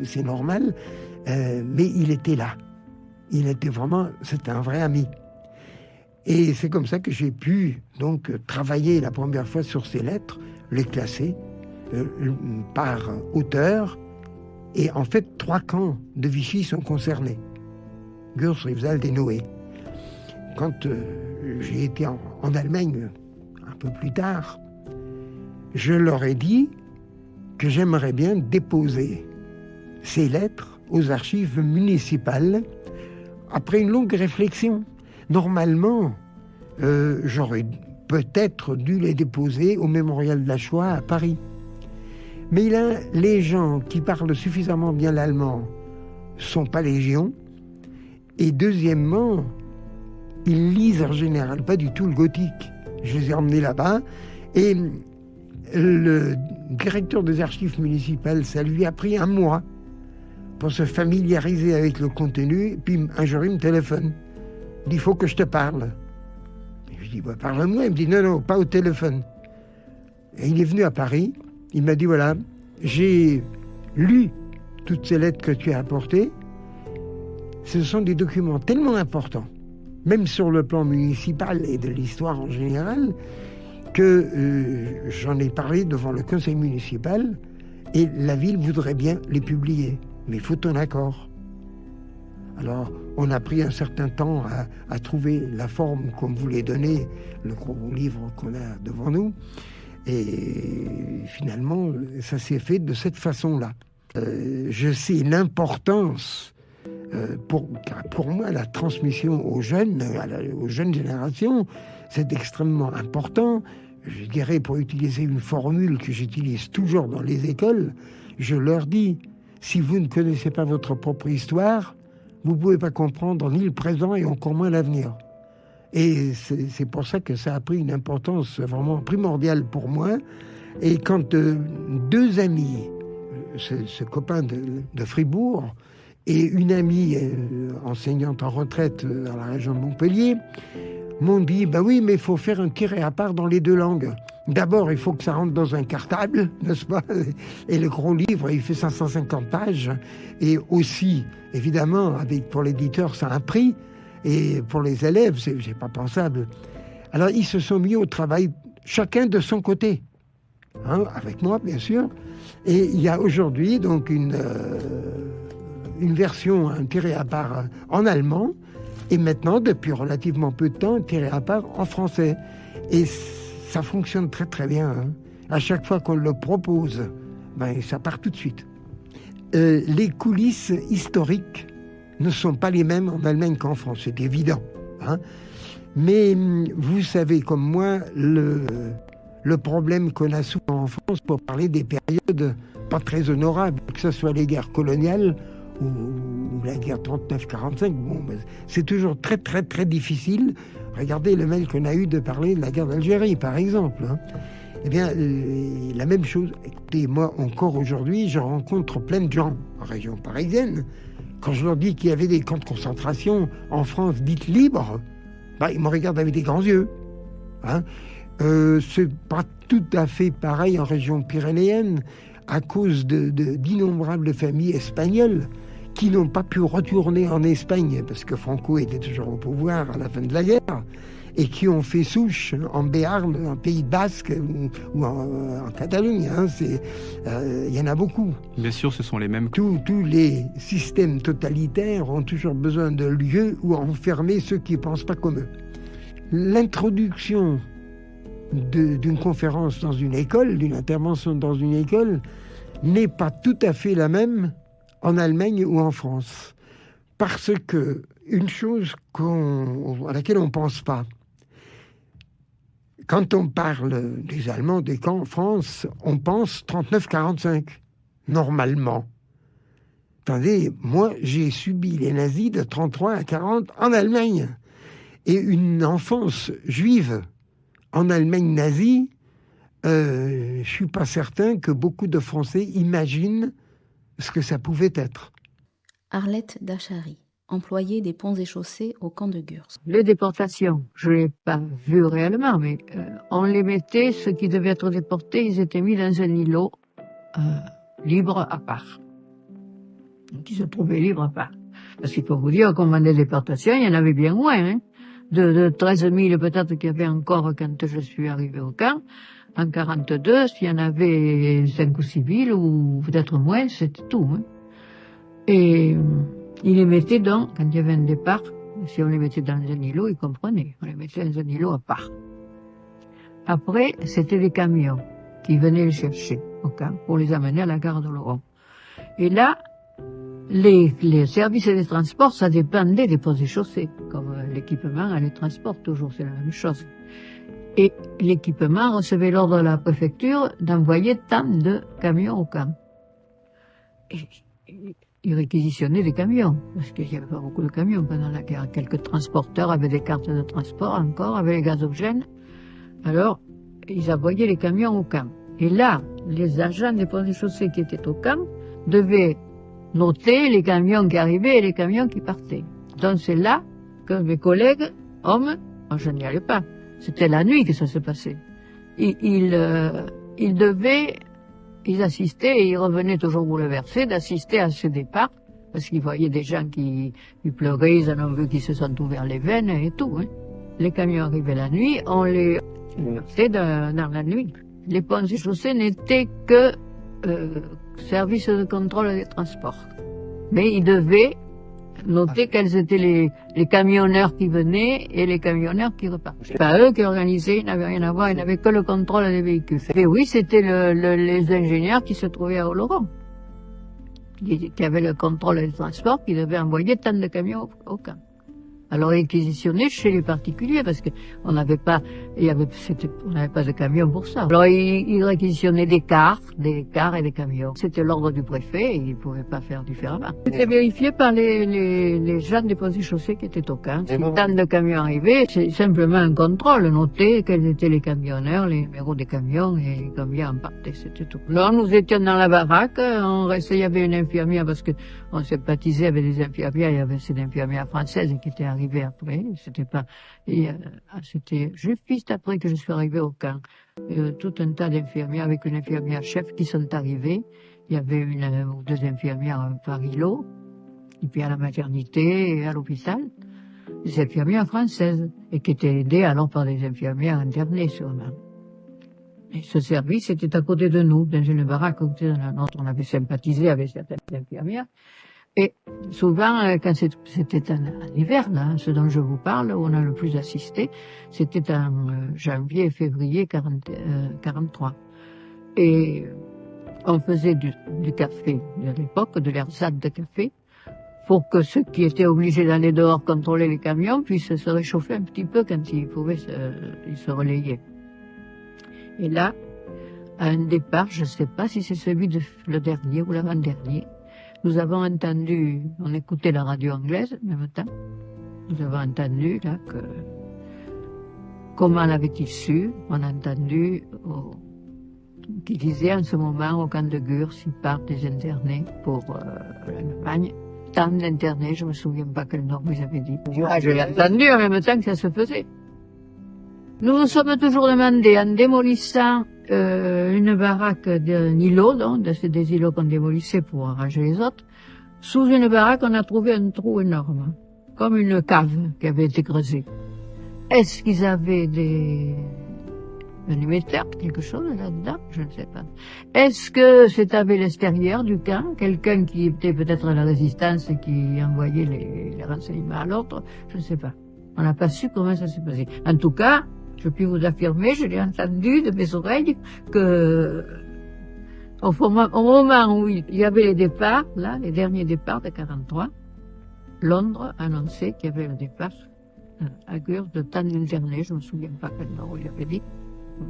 c'est normal, mais il était là. Il était vraiment, c'était un vrai ami. Et c'est comme ça que j'ai pu donc travailler la première fois sur ces lettres, les classer par auteur. Et en fait, 3 camps de Vichy sont concernés. Gurs, Rivesaltes et Noé. Quand j'ai été en Allemagne un peu plus tard, je leur ai dit que j'aimerais bien déposer ces lettres aux archives municipales après une longue réflexion. Normalement, j'aurais peut-être dû les déposer au Mémorial de la Shoah à Paris. Mais là, les gens qui parlent suffisamment bien l'allemand sont pas légion. Et deuxièmement, ils lisent en général pas du tout le gothique. Je les ai emmenés là-bas et le directeur des archives municipales, ça lui a pris 1 mois pour se familiariser avec le contenu. Et puis un jour, il me téléphone. Il dit, il faut que je te parle. Et je dis, bah, parle-moi. Il me dit, non, pas au téléphone. Et il est venu à Paris. Il m'a dit, voilà, j'ai lu toutes ces lettres que tu as apportées. Ce sont des documents tellement importants, même sur le plan municipal et de l'histoire en général, que j'en ai parlé devant le conseil municipal et la ville voudrait bien les publier. Mais il faut ton accord. Alors, on a pris un certain temps à trouver la forme qu'on voulait donner, le gros livre qu'on a devant nous. Et finalement, ça s'est fait de cette façon-là. Je sais l'importance, pour moi, la transmission aux jeunes générations, c'est extrêmement important. Je dirais, pour utiliser une formule que j'utilise toujours dans les écoles, je leur dis, si vous ne connaissez pas votre propre histoire, vous ne pouvez pas comprendre ni le présent et encore moins l'avenir. Et c'est pour ça que ça a pris une importance vraiment primordiale pour moi. Et quand 2 amis, ce copain de Fribourg et une amie enseignante en retraite dans la région de Montpellier, m'ont dit, bah oui, mais il faut faire un tiré à part dans les 2 langues. D'abord, il faut que ça rentre dans un cartable, n'est-ce pas? Et le gros livre, il fait 550 pages. Et aussi, évidemment, pour l'éditeur, ça a un prix. Et pour les élèves, c'est pas pensable. Alors, ils se sont mis au travail, chacun de son côté. Hein, avec moi, bien sûr. Et il y a aujourd'hui, donc, une version, un tiré à part en allemand. Et maintenant, depuis relativement peu de temps, un tiré à part en français. Et ça fonctionne très très bien. Hein. À chaque fois qu'on le propose, ça part tout de suite. Les coulisses historiques ne sont pas les mêmes en Allemagne qu'en France, c'est évident. Hein. Mais vous savez comme moi le problème qu'on a souvent en France pour parler des périodes pas très honorables, que ce soit les guerres coloniales ou la guerre 39-45, c'est toujours très très très difficile. Regardez le mail qu'on a eu de parler de la guerre d'Algérie, par exemple. Hein. Eh bien, la même chose. Écoutez, moi, encore aujourd'hui, je rencontre plein de gens en région parisienne. Quand je leur dis qu'il y avait des camps de concentration en France dites libres, ils me regardent avec des grands yeux. Hein. C'est pas tout à fait pareil en région pyrénéenne, à cause d'innombrables familles espagnoles qui n'ont pas pu retourner en Espagne, parce que Franco était toujours au pouvoir à la fin de la guerre, et qui ont fait souche en Béarn, en Pays Basque ou en Catalogne. Hein, y en a beaucoup. Bien sûr, ce sont les mêmes. Tous les systèmes totalitaires ont toujours besoin de lieux où enfermer ceux qui ne pensent pas comme eux. L'introduction d'une conférence dans une école, d'une intervention dans une école, n'est pas tout à fait la même en Allemagne ou en France. Parce que une chose à laquelle on ne pense pas, quand on parle des Allemands, des camps en France, on pense 39-45, normalement. Attendez, moi, j'ai subi les nazis de 33 à 40 en Allemagne. Et une enfance juive en Allemagne nazie, je ne suis pas certain que beaucoup de Français imaginent ce que ça pouvait être. Arlette Dachary, employée des ponts et chaussées au camp de Gurs. Les déportations, je ne l'ai pas vu réellement, mais on les mettait, ceux qui devaient être déportés, ils étaient mis dans un îlot libre à part. Donc ils se trouvaient libres à part. Parce qu'il faut vous dire qu'au moment des déportations, il y en avait bien moins. Hein. De 13 000 peut-être qu'il y avait encore quand je suis arrivé au camp. En 42, s'il y en avait 5 ou 6 000, ou peut-être moins, c'était tout. Hein. Et ils les mettaient quand il y avait un départ, si on les mettait dans un îlot, ils comprenaient. On les mettait dans un îlot à part. Après, c'était des camions qui venaient les chercher au camp pour les amener à la gare de Laurent. Et là, les services des transports, ça dépendait des ponts et chaussées. Comme l'équipement, elle les transporte toujours, c'est la même chose. Et l'équipement recevait l'ordre de la préfecture d'envoyer tant de camions au camp. Et ils réquisitionnaient des camions, parce qu'il n'y avait pas beaucoup de camions pendant la guerre. Quelques transporteurs avaient des cartes de transport encore, avaient les gazogènes. Alors, ils envoyaient les camions au camp. Et là, les agents des ponts et chaussées qui étaient au camp devaient noter les camions qui arrivaient et les camions qui partaient. Donc c'est là que mes collègues, hommes, moi je n'y allais pas. C'était la nuit que ça se passait. Ils assistaient et ils revenaient toujours bouleversés d'assister à ce départ, parce qu'ils voyaient des gens qui pleuraient, ils en ont vu qui se sont ouverts les veines et tout. Hein. Les camions arrivaient la nuit, on les versait dans la nuit. Les ponts et chaussées n'étaient que service de contrôle des transports. Mais ils devaient noter quels étaient les camionneurs qui venaient et les camionneurs qui repartaient. C'est pas eux qui organisaient, ils n'avaient rien à voir, ils n'avaient que le contrôle des véhicules. Et oui, c'était les ingénieurs qui se trouvaient à Oloron, qui avaient le contrôle des transports, qui devaient envoyer tant de camions au camp. Alors réquisitionner chez les particuliers, parce que on n'avait pas de camions pour ça. Alors ils réquisitionnaient des cars et des camions. C'était l'ordre du préfet et ils ne pouvaient pas faire différemment. C'était vérifié par les gens des ponts et chaussées qui étaient au camp. Si tant de camions arrivaient, c'est simplement un contrôle, noter quels étaient les camionneurs, les numéros des camions et combien en partait, c'était tout. Là, nous étions dans la baraque, on restait, il y avait une infirmière parce que on sympathisait avec des infirmières, il y avait cette infirmière française qui était arrivé après, c'était juste après que je suis arrivé au camp. Tout un tas d'infirmières avec une infirmière chef qui sont arrivées. Il y avait une ou deux infirmières par îlot, et puis à la maternité et à l'hôpital, des infirmières françaises, et qui étaient aidées alors par des infirmières internées sûrement. Et ce service était à côté de nous, dans une baraque à côté de la nôtre. On avait sympathisé avec certaines infirmières. Et souvent, quand c'était en hiver, là, ce dont je vous parle, où on a le plus assisté, c'était en janvier et février 43. Et on faisait du café de l'époque, de l'ersatz de café, pour que ceux qui étaient obligés d'aller dehors contrôler les camions puissent se réchauffer un petit peu quand ils pouvaient se relayer. Et là, à un départ, je ne sais pas si c'est celui le dernier ou l'avant-dernier, nous avons entendu, on écoutait la radio anglaise en même temps, nous avons entendu là que, comment l'avait-il su, on a entendu qu'il disait en ce moment au camp de Gurs, ils partent des internés pour l'Allemagne. Tant d'internés, je me souviens pas quel nombre ils avaient dit. Je l'ai entendu en même temps que ça se faisait. Nous nous sommes toujours demandé, en démolissant une baraque d'un îlot, donc des îlots qu'on démolissait pour arranger les autres, sous une baraque, on a trouvé un trou énorme, comme une cave qui avait été creusée. Est-ce qu'ils avaient un émetteur, quelque chose là-dedans? Je ne sais pas. Est-ce que c'était l'extérieur du camp, quelqu'un qui était peut-être à la résistance et qui envoyait les renseignements à l'autre? Je ne sais pas. On n'a pas su comment ça s'est passé. En tout cas, je puis vous affirmer, je l'ai entendu de mes oreilles, que au moment où il y avait les départs, là, les derniers départs de 43, Londres annonçait qu'il y avait le départ à Gurs de tant d'internés, je ne me souviens pas quel nom il avait dit.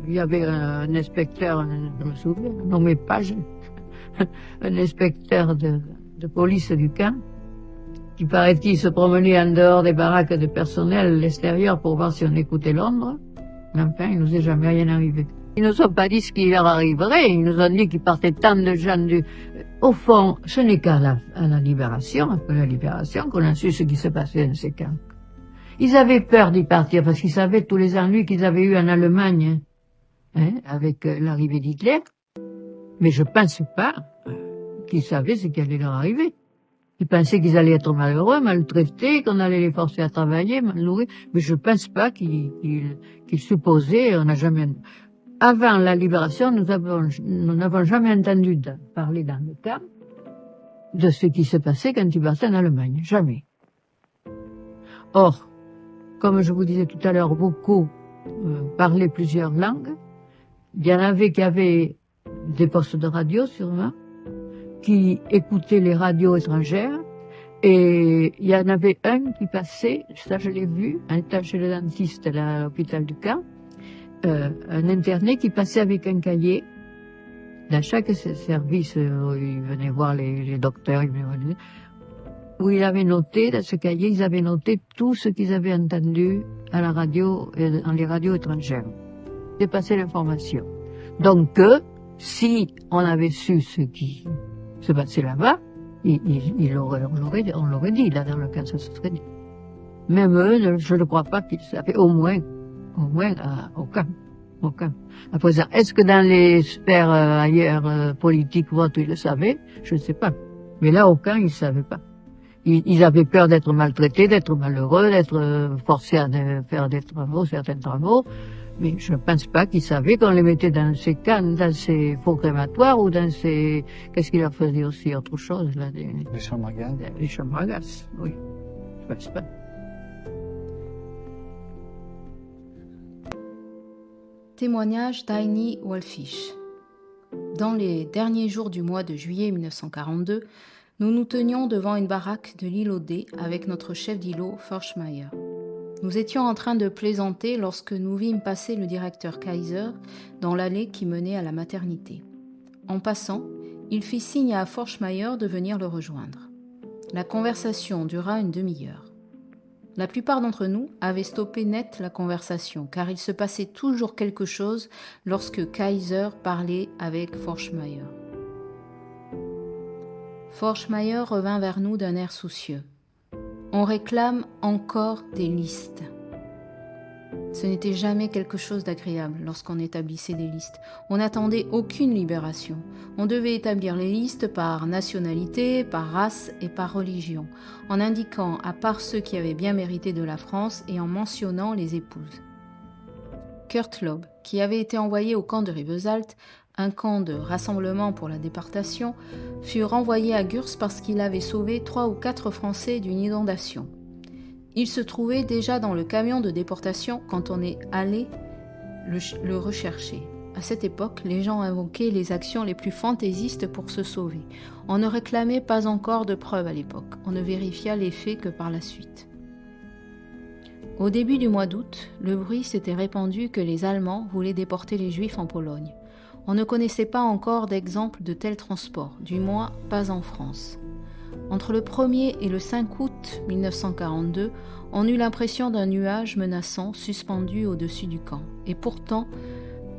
Il y avait un inspecteur, je me souviens, nommé Page, un inspecteur de police du camp, qui paraît-il se promenait en dehors des baraques de personnel à l'extérieur pour voir si on écoutait Londres. Mais enfin, il nous est jamais rien arrivé. Ils nous ont pas dit ce qui leur arriverait, ils nous ont dit qu'il partait tant de gens Au fond, ce n'est qu'à la libération, après la libération, qu'on a su ce qui se passait dans ces camps. Ils avaient peur d'y partir parce qu'ils savaient tous les ennuis qu'ils avaient eus en Allemagne, avec l'arrivée d'Hitler. Mais je pense pas qu'ils savaient ce qui allait leur arriver. Ils pensaient qu'ils allaient être malheureux, maltraités, qu'on allait les forcer à travailler, mal nourris. Mais je pense pas qu'ils supposaient, on n'a jamais... Avant la libération, nous n'avons jamais entendu parler dans le camp de ce qui se passait quand ils partaient en Allemagne. Jamais. Or, comme je vous disais tout à l'heure, beaucoup parlaient plusieurs langues. Il y en avait qui avaient des postes de radio, sûrement, qui écoutaient les radios étrangères. Et il y en avait un qui passait, ça je l'ai vu, en étant chez le dentiste à l'hôpital du camp, un internet qui passait avec un cahier. Dans chaque service, il venait voir les docteurs, où il avait noté, dans ce cahier, ils avaient noté tout ce qu'ils avaient entendu à la radio, dans les radios étrangères. J'ai passé l'information. Donc, si on avait su ce qui se passait là-bas, on l'aurait dit, là, dans le cas, ça se serait dit. Même eux, je ne crois pas qu'ils savaient, au moins, aucun. À présent, est-ce que dans les sphères ailleurs, politiques ou autres, ils le savaient? Je ne sais pas. Mais là, aucun, ils ne savaient pas. Ils avaient peur d'être maltraités, d'être malheureux, d'être forcés à faire des travaux, certains travaux. Mais je ne pense pas qu'ils savaient qu'on les mettait dans ces cannes, dans ces fours crématoires ou dans ces... Qu'est-ce qu'ils leur faisaient aussi? Autre chose, là, Les chambres à gaz. les chambres à gaz, oui. Je pense pas. Témoignage d'Heini Wolfisch. Dans les derniers jours du mois de juillet 1942, nous nous tenions devant une baraque de l'île aux Dés avec notre chef d'îlot, Forschmeier. Nous étions en train de plaisanter lorsque nous vîmes passer le directeur Kaiser dans l'allée qui menait à la maternité. En passant, il fit signe à Forschmeier de venir le rejoindre. La conversation dura une demi-heure. La plupart d'entre nous avaient stoppé net la conversation, car il se passait toujours quelque chose lorsque Kaiser parlait avec Forschmeier. Forschmeier revint vers nous d'un air soucieux. On réclame encore des listes. Ce n'était jamais quelque chose d'agréable lorsqu'on établissait des listes. On n'attendait aucune libération. On devait établir les listes par nationalité, par race et par religion, en indiquant à part ceux qui avaient bien mérité de la France et en mentionnant les épouses. Kurt Loeb, qui avait été envoyé au camp de Rivesaltes, un camp de rassemblement pour la déportation, fut renvoyé à Gurs parce qu'il avait sauvé 3 ou 4 Français d'une inondation. Il se trouvait déjà dans le camion de déportation quand on est allé le rechercher. À cette époque, les gens invoquaient les actions les plus fantaisistes pour se sauver. On ne réclamait pas encore de preuves à l'époque. On ne vérifia les faits que par la suite. Au début du mois d'août, le bruit s'était répandu que les Allemands voulaient déporter les Juifs en Pologne. On ne connaissait pas encore d'exemple de tel transport, du moins pas en France. Entre le 1er et le 5 août 1942, on eut l'impression d'un nuage menaçant suspendu au-dessus du camp. Et pourtant,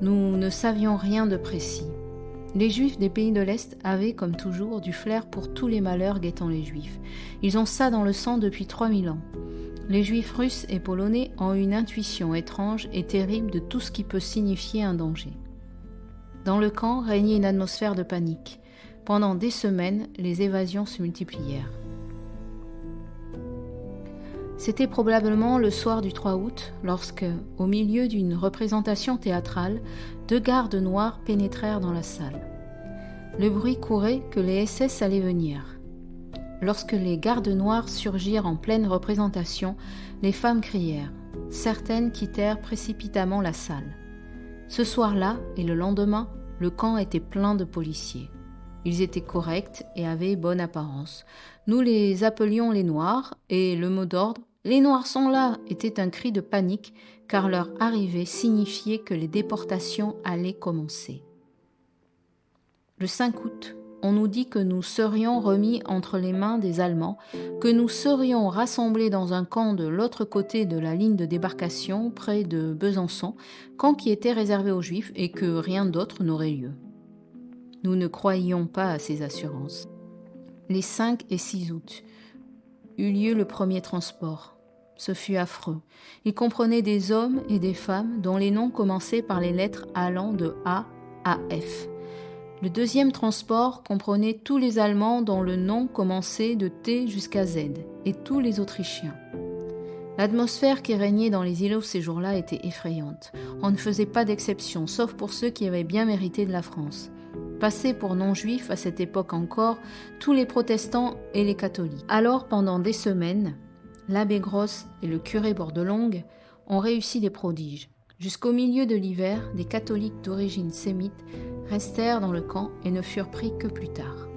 nous ne savions rien de précis. Les Juifs des pays de l'Est avaient, comme toujours, du flair pour tous les malheurs guettant les Juifs. Ils ont ça dans le sang depuis 3000 ans. Les Juifs russes et polonais ont une intuition étrange et terrible de tout ce qui peut signifier un danger. Dans le camp régnait une atmosphère de panique. Pendant des semaines, les évasions se multiplièrent. C'était probablement le soir du 3 août, lorsque, au milieu d'une représentation théâtrale, 2 gardes noirs pénétrèrent dans la salle. Le bruit courait que les SS allaient venir. Lorsque les gardes noirs surgirent en pleine représentation, les femmes crièrent. Certaines quittèrent précipitamment la salle. Ce soir-là et le lendemain, le camp était plein de policiers. Ils étaient corrects et avaient bonne apparence. Nous les appelions les Noirs, et le mot d'ordre « Les Noirs sont là » était un cri de panique, car leur arrivée signifiait que les déportations allaient commencer. Le 5 août, on nous dit que nous serions remis entre les mains des Allemands, que nous serions rassemblés dans un camp de l'autre côté de la ligne de débarcation, près de Besançon, camp qui était réservé aux Juifs et que rien d'autre n'aurait lieu. Nous ne croyions pas à ces assurances. Les 5 et 6 août eut lieu le premier transport. Ce fut affreux. Il comprenait des hommes et des femmes dont les noms commençaient par les lettres allant de A à F. Le deuxième transport comprenait tous les Allemands dont le nom commençait de T jusqu'à Z, et tous les Autrichiens. L'atmosphère qui régnait dans les îlots ces jours-là était effrayante. On ne faisait pas d'exception, sauf pour ceux qui avaient bien mérité de la France. Passés pour non-juifs à cette époque encore, tous les protestants et les catholiques. Alors, pendant des semaines, l'abbé Gross et le curé Bordelongue ont réussi des prodiges. Jusqu'au milieu de l'hiver, des catholiques d'origine sémite restèrent dans le camp et ne furent pris que plus tard.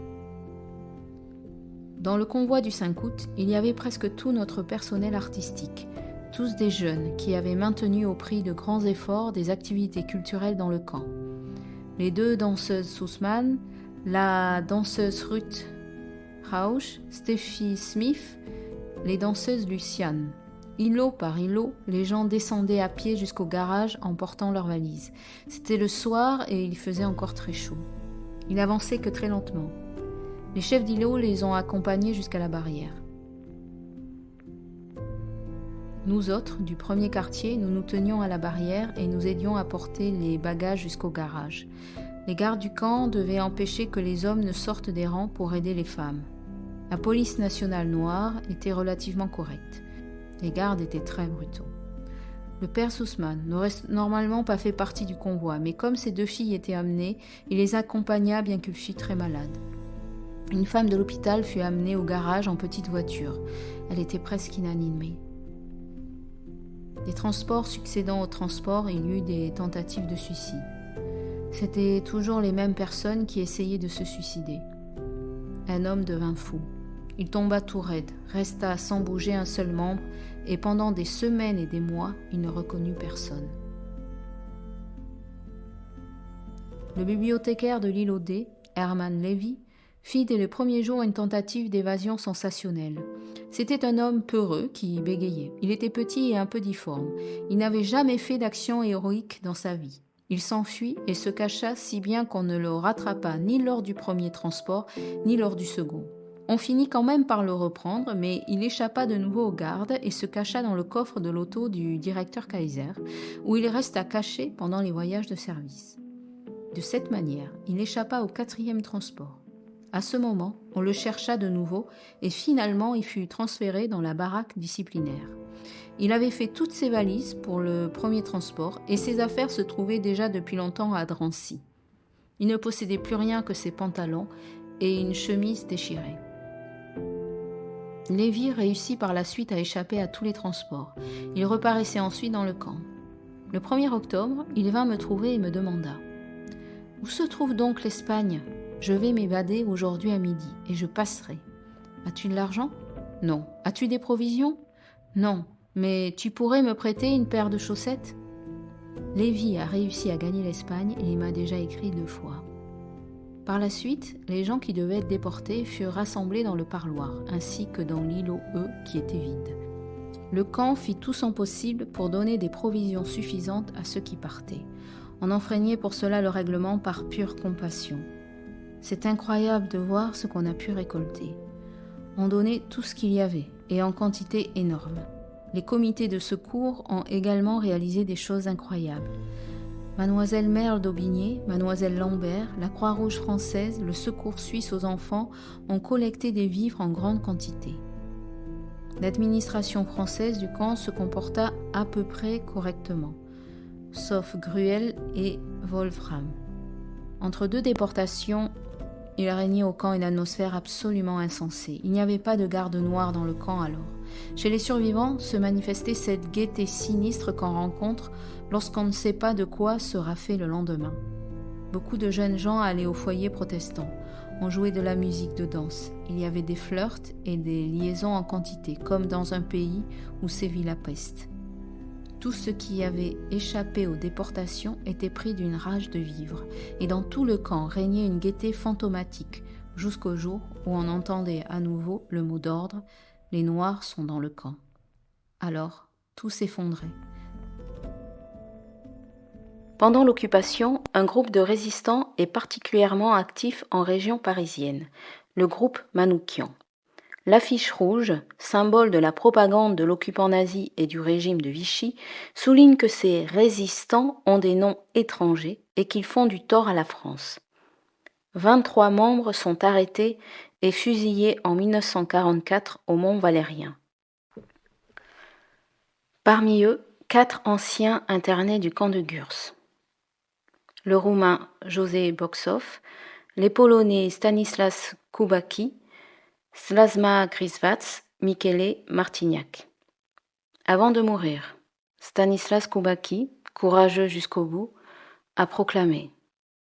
Dans le convoi du 5 août, il y avait presque tout notre personnel artistique. tous des jeunes qui avaient maintenu au prix de grands efforts des activités culturelles dans le camp. Les 2 danseuses Sussman, la danseuse Ruth Rausch, Steffi Smith, les danseuses Luciane. Îlot par îlot, les gens descendaient à pied jusqu'au garage en portant leurs valises. C'était le soir et il faisait encore très chaud. Ils n'avançaient que très lentement. Les chefs d'îlot les ont accompagnés jusqu'à la barrière. Nous autres, du premier quartier, nous nous tenions à la barrière et nous aidions à porter les bagages jusqu'au garage. Les gardes du camp devaient empêcher que les hommes ne sortent des rangs pour aider les femmes. La police nationale noire était relativement correcte. Les gardes étaient très brutaux. Le père Sussman n'aurait normalement pas fait partie du convoi, mais comme ses 2 filles étaient amenées, il les accompagna bien qu'il fût très malade. Une femme de l'hôpital fut amenée au garage en petite voiture. Elle était presque inanimée. Des transports succédant aux transports, il y eut des tentatives de suicide. C'étaient toujours les mêmes personnes qui essayaient de se suicider. Un homme devint fou. Il tomba tout raide, resta sans bouger un seul membre, et pendant des semaines et des mois, il ne reconnut personne. Le bibliothécaire de l'îlot D, Herman Levy, fit dès le premier jour une tentative d'évasion sensationnelle. C'était un homme peureux qui bégayait. Il était petit et un peu difforme. Il n'avait jamais fait d'action héroïque dans sa vie. Il s'enfuit et se cacha si bien qu'on ne le rattrapa ni lors du premier transport, ni lors du second. On finit quand même par le reprendre, mais il échappa de nouveau aux gardes et se cacha dans le coffre de l'auto du directeur Kaiser, où il resta caché pendant les voyages de service. De cette manière, il échappa au 4e transport. À ce moment, on le chercha de nouveau et finalement il fut transféré dans la baraque disciplinaire. Il avait fait toutes ses valises pour le premier transport et ses affaires se trouvaient déjà depuis longtemps à Drancy. Il ne possédait plus rien que ses pantalons et une chemise déchirée. Lévy réussit par la suite à échapper à tous les transports. Il reparaissait ensuite dans le camp. Le 1er octobre, il vint me trouver et me demanda « Où se trouve donc l'Espagne ? Je vais m'évader aujourd'hui à midi et je passerai. As-tu de l'argent ? Non. As-tu des provisions ? Non. Mais tu pourrais me prêter une paire de chaussettes ? Lévy a réussi à gagner l'Espagne et il m'a déjà écrit 2 fois. Par la suite, les gens qui devaient être déportés furent rassemblés dans le parloir, ainsi que dans l'îlot E qui était vide. Le camp fit tout son possible pour donner des provisions suffisantes à ceux qui partaient. On enfreignait pour cela le règlement par pure compassion. C'est incroyable de voir ce qu'on a pu récolter. On donnait tout ce qu'il y avait, et en quantité énorme. Les comités de secours ont également réalisé des choses incroyables. Mademoiselle Merle d'Aubigné, Mademoiselle Lambert, la Croix-Rouge française, le Secours suisse aux enfants ont collecté des vivres en grande quantité. L'administration française du camp se comporta à peu près correctement, sauf Gruel et Wolfram. Entre 2 déportations, il régnait au camp une atmosphère absolument insensée. Il n'y avait pas de garde noire dans le camp alors. Chez les survivants se manifestait cette gaieté sinistre qu'on rencontre lorsqu'on ne sait pas de quoi sera fait le lendemain. Beaucoup de jeunes gens allaient au foyer protestant. On jouait de la musique de danse. Il y avait des flirts et des liaisons en quantité, comme dans un pays où sévit la peste. Tous ceux qui avaient échappé aux déportations étaient pris d'une rage de vivre, et dans tout le camp régnait une gaieté fantomatique, jusqu'au jour où on entendait à nouveau le mot d'ordre « Les Noirs sont dans le camp ». Alors, tout s'effondrait. Pendant l'occupation, un groupe de résistants est particulièrement actif en région parisienne, le groupe Manoukian. L'affiche rouge, symbole de la propagande de l'occupant nazi et du régime de Vichy, souligne que ces résistants ont des noms étrangers et qu'ils font du tort à la France. 23 membres sont arrêtés et fusillés en 1944 au Mont Valérien. Parmi eux, 4 anciens internés du camp de Gurs. Le Roumain José Boksov, les Polonais Stanislas Kubacki, Slazma Grisvac, Michele Martignac. Avant de mourir, Stanislas Kubacki, courageux jusqu'au bout, a proclamé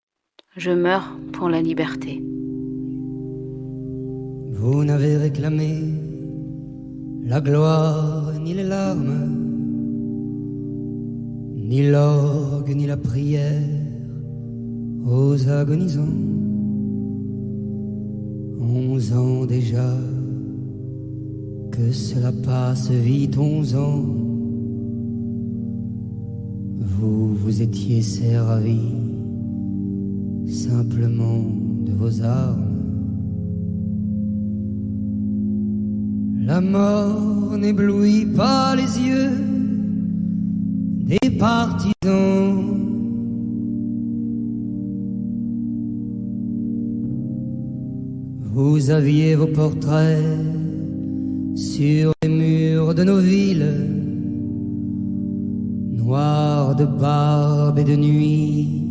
« Je meurs pour la liberté ». Vous n'avez réclamé la gloire ni les larmes, ni l'orgue ni la prière aux agonisants. 11 ans déjà, que cela passe vite, 11 ans. Vous vous étiez servi simplement de vos armes. La mort n'éblouit pas les yeux des partisans. Vous aviez vos portraits sur les murs de nos villes, noirs de barbe et de nuit,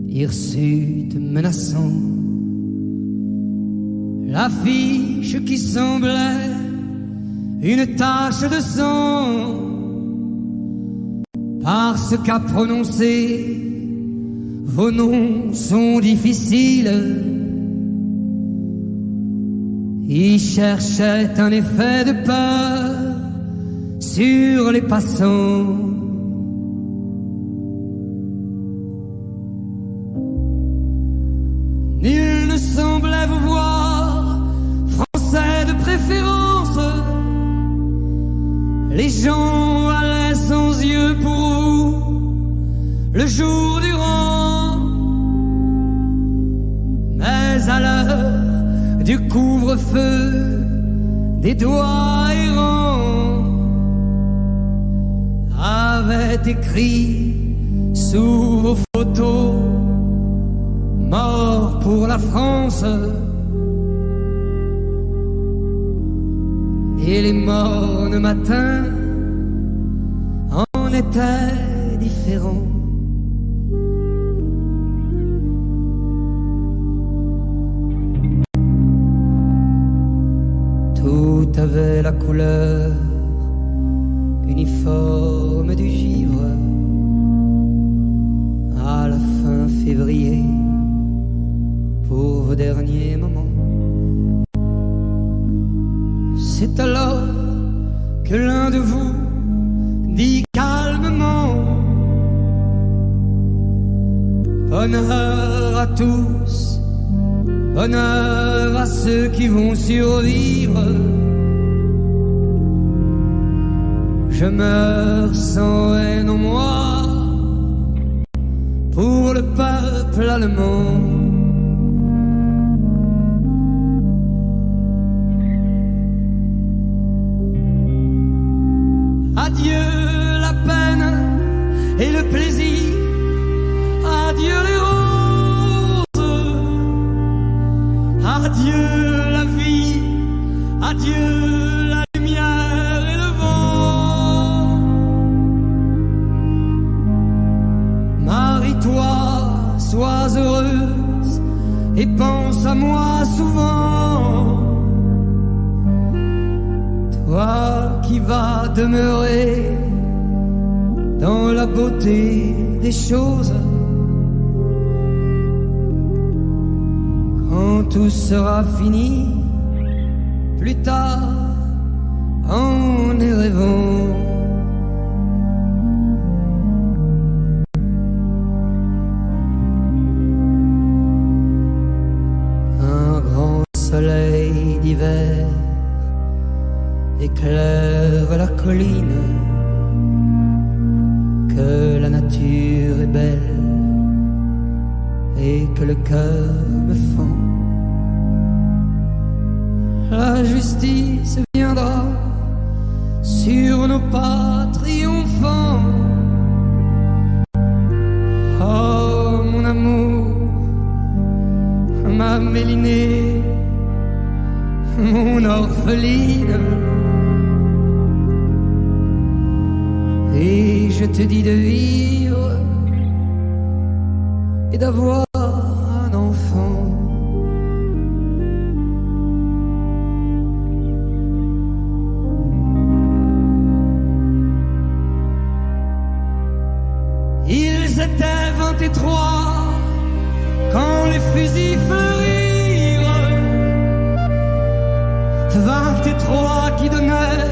hirsutes menaçants. L'affiche qui semblait une tache de sang, parce qu'à prononcer vos noms sont difficiles. Il cherchait un effet de peur sur les passants. Nul ne semblait vous voir, Français de préférence. Les gens allaient sans yeux pour vous le jour durant. Mais à l'heure du couvre-feu, des doigts errants avaient écrit sous vos photos: mort pour la France. Et les mornes matins en étaient différents. Tout avait la couleur uniforme du givre. À la fin février, pour vos derniers moments, c'est alors que l'un de vous dit calmement: bonheur à tous, bonheur à ceux qui vont survivre. Je meurs sans haine en moi pour le peuple allemand. Adieu la peine et le plaisir, adieu les roses, adieu la vie, adieu la lumière et le vent. Marie-toi, sois heureuse et pense à moi souvent. Toi qui vas demeurer dans la beauté des choses, quand tout sera fini, plus tard, en y rêvant. Un grand soleil d'hiver éclaire la colline, que la nature est belle et que le cœur me fend. La justice viendra sur nos pas triomphants. Oh mon amour, ma Mélinée, mon orpheline. Et je te dis de vivre et d'avoir un enfant. Ils étaient 23 quand les fusils fleurirent, 23 qui donnaient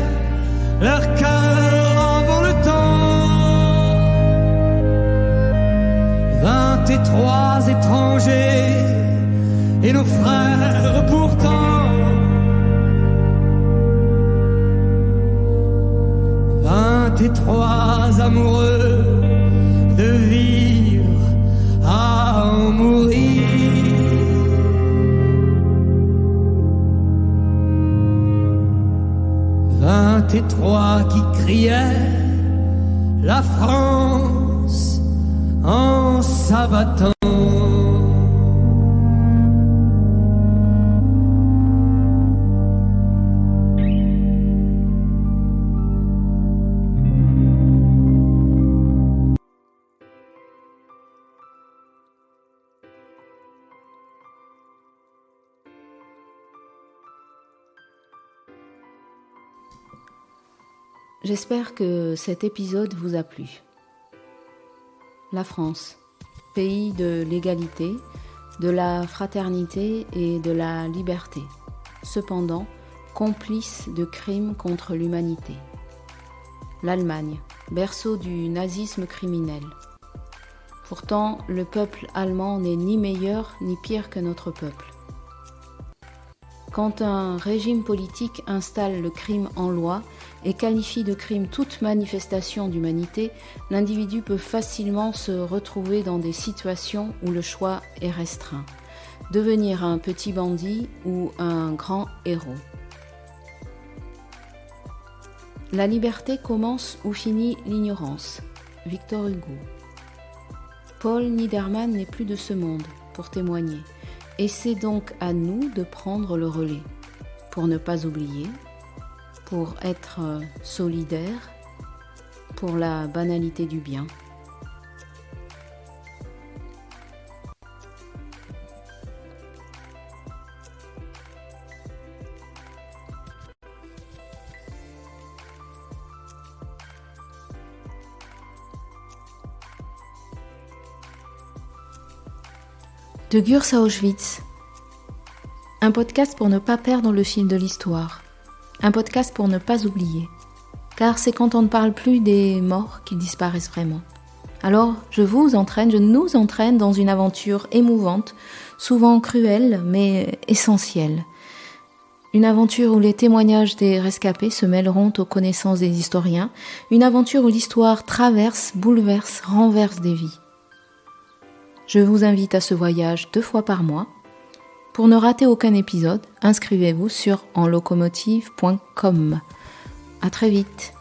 leur cœur avant le temps. et nos frères pourtant. 23 amoureux de vivre à en mourir. 23 qui criaient la France en s'abattant. J'espère que cet épisode vous a plu. La France, pays de l'égalité, de la fraternité et de la liberté, cependant complice de crimes contre l'humanité. L'Allemagne, berceau du nazisme criminel. Pourtant, le peuple allemand n'est ni meilleur ni pire que notre peuple. Quand un régime politique installe le crime en loi et qualifie de crime toute manifestation d'humanité, l'individu peut facilement se retrouver dans des situations où le choix est restreint. Devenir un petit bandit ou un grand héros. La liberté commence où finit l'ignorance. Victor Hugo. Paul Niederman n'est plus de ce monde pour témoigner. Et c'est donc à nous de prendre le relais, pour ne pas oublier, pour être solidaire, pour la banalité du bien. De Gurs à Auschwitz. Un podcast pour ne pas perdre le fil de l'histoire. Un podcast pour ne pas oublier. Car c'est quand on ne parle plus des morts qu'ils disparaissent vraiment. Alors, je nous entraîne dans une aventure émouvante, souvent cruelle, mais essentielle. Une aventure où les témoignages des rescapés se mêleront aux connaissances des historiens. Une aventure où l'histoire traverse, bouleverse, renverse des vies. Je vous invite à ce voyage 2 fois par mois. Pour ne rater aucun épisode, inscrivez-vous sur enlocomotive.com. À très vite.